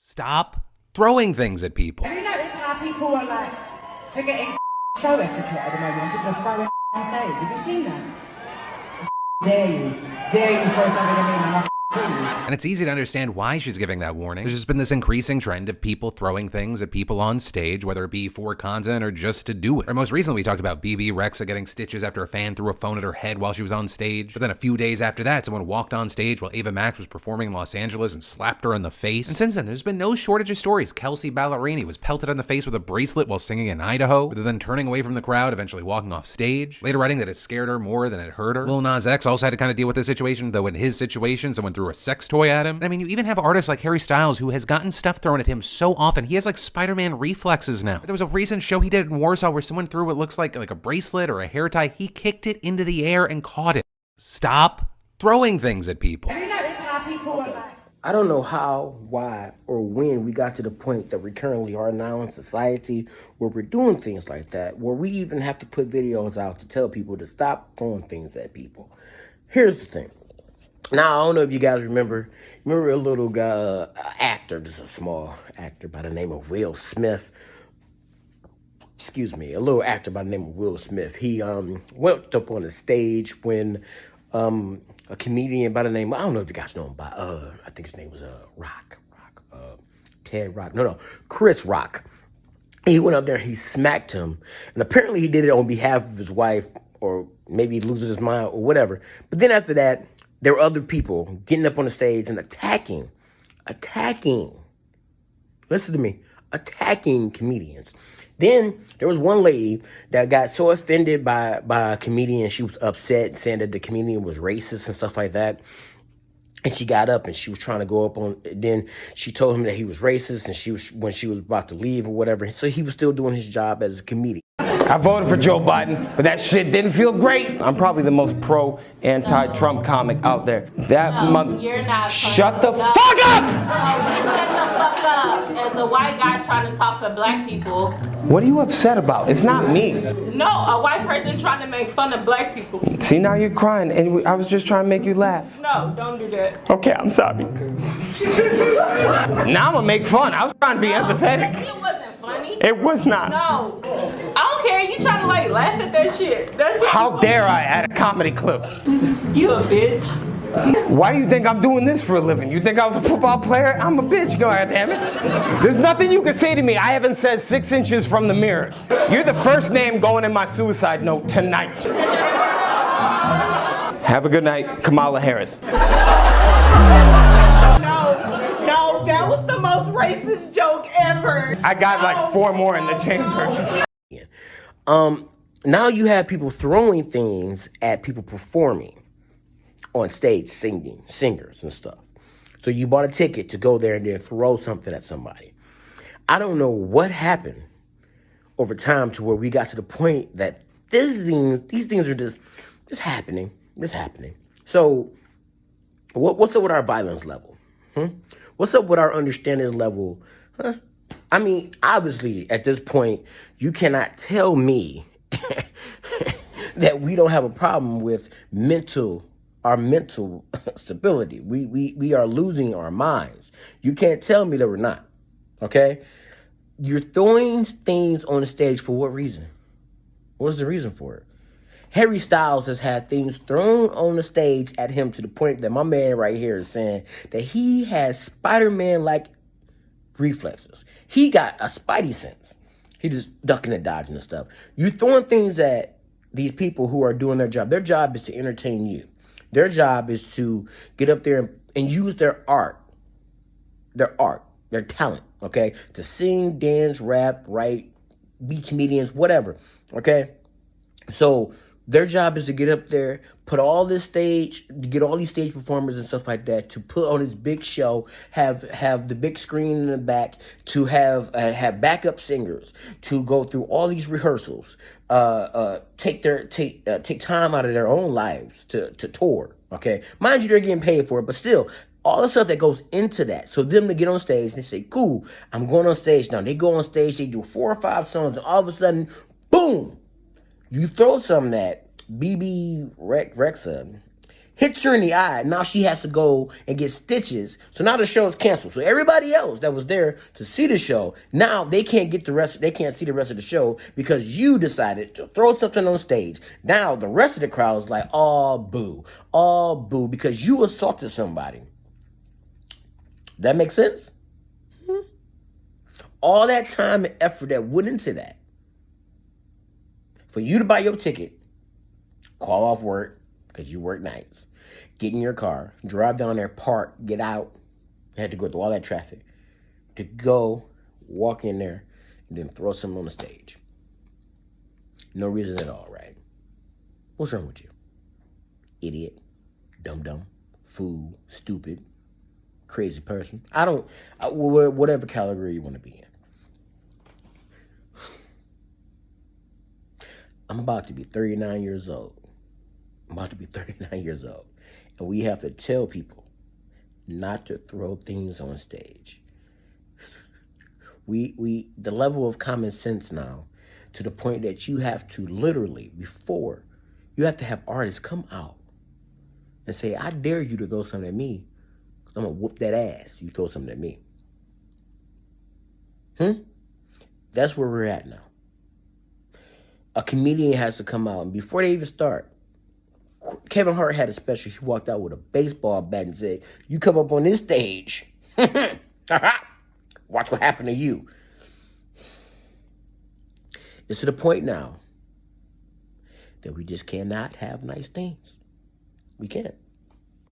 Stop throwing things at people. Have you noticed how people are like forgetting show etiquette at the moment? People are throwing on stage. Have you seen that? Dare you throw something at me and I'm And it's easy to understand why she's giving that warning. There's just been this increasing trend of people throwing things at people on stage, whether it be for content or just to do it. Or most recently, we talked about BB Rexa getting stitches after a fan threw a phone at her head while she was on stage. But then a few days after that, someone walked on stage while Ava Max was performing in Los Angeles and slapped her in the face. And since then, there's been no shortage of stories. Kelsey Ballerini was pelted in the face with a bracelet while singing in Idaho, rather than turning away from the crowd, eventually walking off stage. Later writing that it scared her more than it hurt her. Lil Nas X also had to kind of deal with this situation, though in his situation, someone threw a sex toy at him. I mean, you even have artists like Harry Styles who has gotten stuff thrown at him so often. He has like Spider-Man reflexes now. There was a recent show he did in Warsaw where someone threw what looks like a bracelet or a hair tie. He kicked it into the air and caught it. Stop throwing things at people. Have you noticed how people are like... I don't know how, why, or when we got to the point that we currently are now in society where we're doing things like that, where we even have to put videos out to tell people to stop throwing things at people. Here's the thing. Now, I don't know if you guys remember a little guy, actor, this is a small actor by the name of Will Smith. Excuse me, a little actor by the name of Will Smith. He went up on the stage when a comedian by the name, I don't know if you guys know him by, I think his name was Chris Rock. He went up there, he smacked him, and apparently he did it on behalf of his wife, or maybe losing his mind or whatever. But then after that, there were other people getting up on the stage and attacking, listen to me, attacking comedians. Then there was one lady that got so offended by a comedian, she was upset, saying that the comedian was racist and stuff like that. And she got up and she was trying to go up on, then she told him that he was racist, and when she was about to leave or whatever. So he was still doing his job as a comedian. I voted for Joe Biden, but that shit didn't feel great. I'm probably the most pro-anti-Trump comic out there. You're not. Shut the fuck up! Shut the fuck up. As a white guy trying to talk for black people. What are you upset about? It's not me. No, a white person trying to make fun of black people. See, now you're crying, and I was just trying to make you laugh. No, don't do that. Okay, I'm sorry. Now I'm gonna make fun. I was trying to be empathetic. That shit wasn't funny. It was not. No. I don't care. You trying to like laugh at that shit. That's How dare I at a comedy club? You a bitch. Why do you think I'm doing this for a living? You think I was a football player? I'm a bitch, God damn it. There's nothing you can say to me I haven't said 6 inches from the mirror. You're the first name going in my suicide note tonight. Have a good night, Kamala Harris. No, that was the most racist joke ever. I got like 4 more in the chamber. Now you have people throwing things at people performing on stage, singers and stuff. So you bought a ticket to go there and then throw something at somebody. I don't know what happened over time to where we got to the point that these things are just happening. So what's up with our violence level? What's up with our understanding level? I mean, obviously, at this point, you cannot tell me that we don't have a problem with our mental stability. We are losing our minds. You can't tell me that we're not, okay? You're throwing things on the stage for what reason? What's the reason for it? Harry Styles has had things thrown on the stage at him to the point that my man right here is saying that he has Spider-Man-like reflexes. He got a spidey sense. He just ducking and dodging and stuff. You're throwing things at these people who are doing their job. Their job is to entertain you. Their job is to get up there and use their talent, okay? To sing, dance, rap, write, be comedians, whatever, okay? So their job is to get up there, get all these stage performers and stuff like that, to put on this big show, have the big screen in the back, to have backup singers, to go through all these rehearsals, take time out of their own lives to tour. Okay, mind you, they're getting paid for it, but still, all the stuff that goes into that. So them to get on stage and they say, "Cool, I'm going on stage now." They go on stage, they do 4 or 5 songs, and all of a sudden, boom. You throw something at BB Rexa, hits her in the eye. Now she has to go and get stitches. So now the show is canceled. So everybody else that was there to see the show, now they can't get the rest. They can't see the rest of the show because you decided to throw something on stage. Now the rest of the crowd is like, oh boo, because you assaulted somebody. That makes sense? All that time and effort that went into that, for you to buy your ticket, call off work because you work nights, get in your car, drive down there, park, get out. You had to go through all that traffic to go walk in there and then throw something on the stage. No reason at all, right? What's wrong with you? Idiot, dumb, fool, stupid, crazy person. Whatever category you want to be in. I'm about to be 39 years old. And we have to tell people not to throw things on stage. The level of common sense now, to the point that you have to literally, before, you have to have artists come out and say, I dare you to throw something at me. I'm going to whoop that ass. You throw something at me. That's where we're at now. A comedian has to come out, and before they even start, Kevin Hart had a special. He walked out with a baseball bat and said, you come up on this stage, watch what happened to you. It's to the point now that we just cannot have nice things. We can't.